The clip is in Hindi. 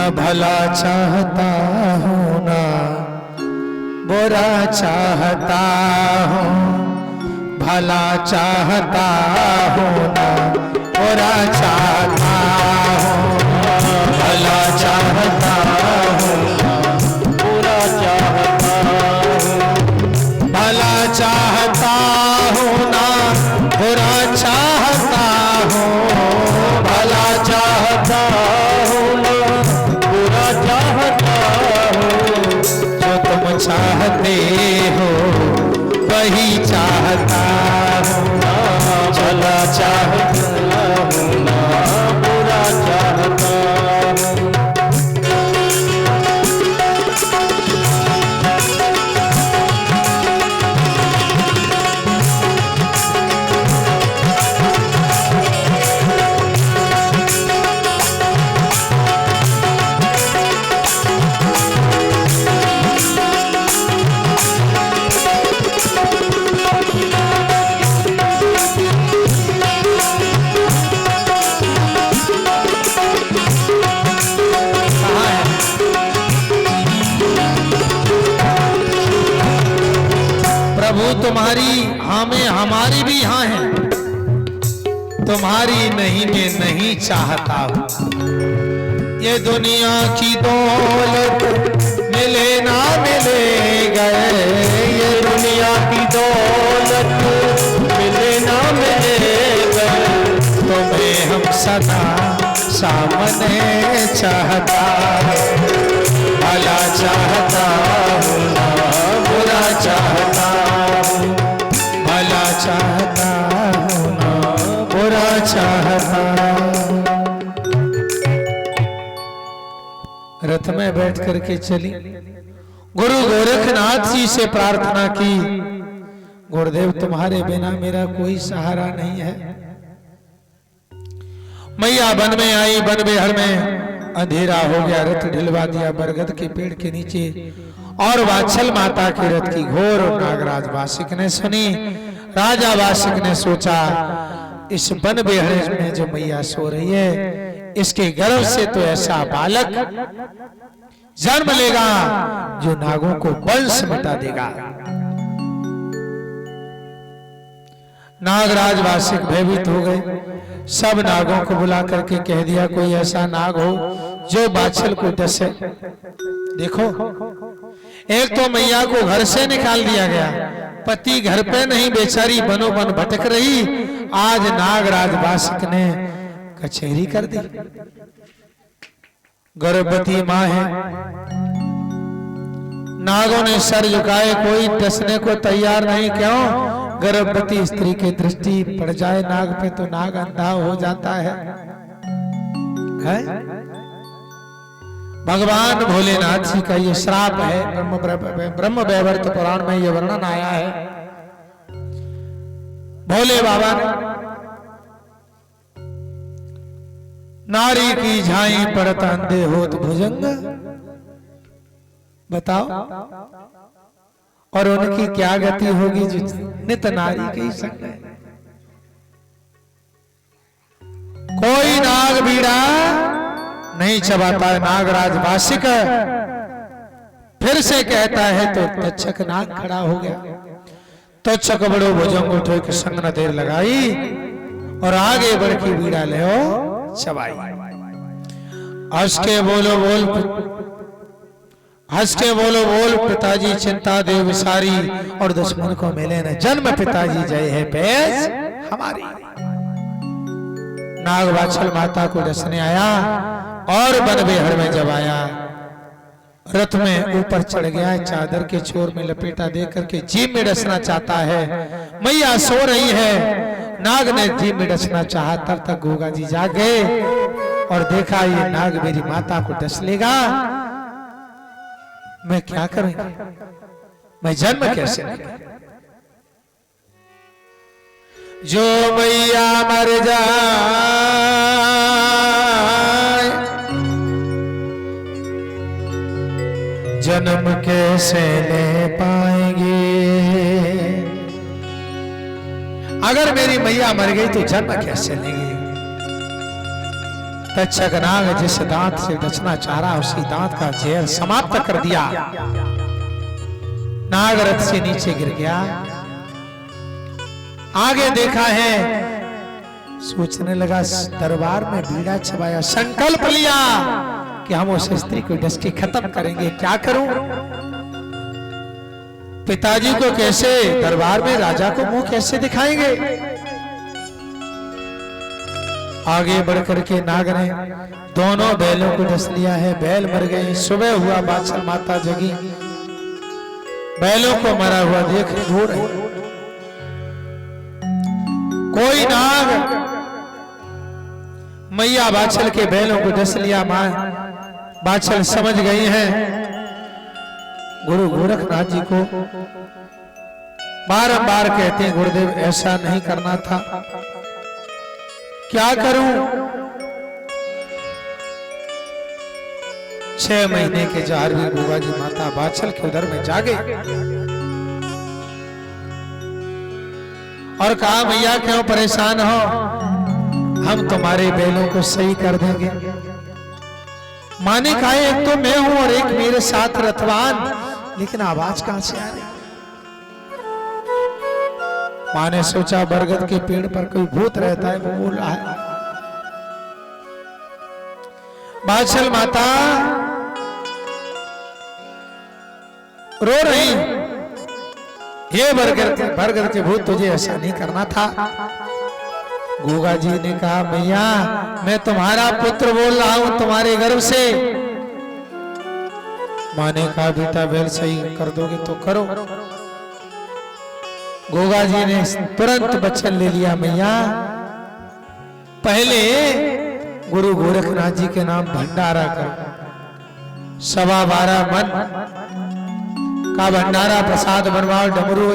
न भला चाहता हूँ न बुरा चाहता हूँ, भला चाहता हूँ न बुरा चाहता हूँ, भला चाहता हूँ न बुरा चाहता हूँ, भला चाहता हूँ न बुरा चाहता हूँ, भला चाहता हूँ न बुरा चाहता हूँ, जो तुम चाहते हो वही चाहता हूँ, भला चाहता हूँ न बुरा चाहता हूँ। प्रभु तुम्हारी हाँ में हमारी भी हाँ है, तुम्हारी नहीं में नहीं चाहता हूँ। ये दुनिया की दौलत मिले ना मिले गए, ये दुनिया की दौलत मिले ना मिले गए, तुम्हें हम सदा सामने चाहता, भला चाहता हूँ ना बुरा चाहता हूँ, भला चाहता हूँ ना बुरा चाहता हूँ। रथ में बैठ करके चली, गुरु गोरखनाथ जी से प्रार्थना की, गुरुदेव तुम्हारे बिना मेरा कोई सहारा नहीं है। मैया वन में आई, वन बेहड़ में अंधेरा हो गया, रथ ढिलवा दिया बरगद के पेड़ के नीचे, और वात्सल माता के रथ की घोर नागराज वासिक ने सुनी। राजा वासिक ने सोचा इस वन बेहड़ में जो मैया सो रही है, इसके गर्भ से तो ऐसा बालक जन्म लेगा जो नागों को वंश मिटा देगा। नागराज वासिक भयभीत हो गए, सब नागों को बुला करके कह दिया कोई ऐसा नाग हो जो बाछल को डसे। देखो, एक तो मैया को घर से निकाल दिया गया, पति घर पे नहीं, बेचारी बनो बन भटक रही, आज नागराज वासिक ने कचहरी कर दी। गर्भवती मां है, नागों ने सर झुकाए, कोई डसने को तैयार नहीं। क्यों? गर्भवती स्त्री की दृष्टि पड़ जाए नाग पे तो नाग अंधा हो जाता है? भगवान भोलेनाथ जी का ये श्राप है। ब्रह्म वैवर्त पुराण में ये वर्णन आया है। भोले बाबा ने नारी की झाई पड़ता अंधे होत भुजंग, बताओ, और उनकी क्या गति होगी जो नित नारी के संग है। कोई नाग बीड़ा नहीं चबाता है। नागराज वासिक फिर से कहता है तो तक्षक नाग खड़ा हो गया। तक्षक बड़ो भुजंग उठो के संग न देर लगाई और आगे बढ़ की बीड़ा ले चबाई। हंस के बोलो बोल, हंस के बोलो बोल, पिताजी चिंता दे विसारी, और दुश्मन को मिले न जन्म, पिताजी जय है पैस हमारी। नाग वात्सल माता को डसने आया और वन बेहड़ में जब आया, रथ में ऊपर चढ़ गया, चादर के छोर में लपेटा दे करके जीभ में डसना चाहता है। मैया सो रही है, नाग ने जीभ में डसना चाहा, तब तक गोगा जी जाग गए और देखा ये नाग मेरी माता को डस लेगा, मैं क्या करूंगा, मैं जन्म कैसे लेगा। जो मैया मर जाए जन्म कैसे ले पाएंगे। अगर मेरी मैया मर गई तो जन्म कैसे लेंगे। तक्षक नाग जिस दांत से बचना चाह रहा उसी दांत का जहर समाप्त कर दिया। नाग रथ से नीचे गिर गया। आगे देखा है, सोचने लगा दरबार में बीड़ा छवाया, संकल्प लिया कि हम उस स्त्री को डस के खत्म करेंगे। क्या करूं? पिताजी को कैसे, दरबार में राजा को मुंह कैसे दिखाएंगे? आगे बढ़कर के नाग ने दोनों बैलों को डस लिया है। बैल मर गए। सुबह हुआ, बादशाह माता जगी, बैलों को मरा हुआ देख ढूंढ रही। कोई नाग मैया बाछल के बैलों को डस लिया। मां बाछल समझ गई हैं। गुरु गोरखनाथ जी को बारंबार कहते हैं, गुरुदेव ऐसा नहीं करना था, क्या करूं? 6 महीने के 4वीं गोगा जी माता बाछल के उदर में जागे और कहा, मैया क्यों परेशान हो, हम तुम्हारे बैलों को सही कर देंगे। मां ने कहा, एक तो मैं हूं और एक मेरे साथ रथवान, लेकिन आवाज कहां से आ रही? मां ने सोचा बरगद के पेड़ पर कोई भूत रहता है, वो बोल रहा है। बाछल माता रो रही, हे बरगद के भूत, तुझे ऐसा नहीं करना था। गोगा जी ने कहा, मैया मैं तुम्हारा पुत्र बोल रहा हूं, तुम्हारे गर्भ से। मां ने कहा, बेटा बैल सही कर दोगे तो करो। गोगा जी ने तुरंत वचन ले लिया, मैया पहले गुरु गोरखनाथ जी के नाम भंडारा करो, 12.25 मन का भंडारा प्रसाद बनवाओ, डमरू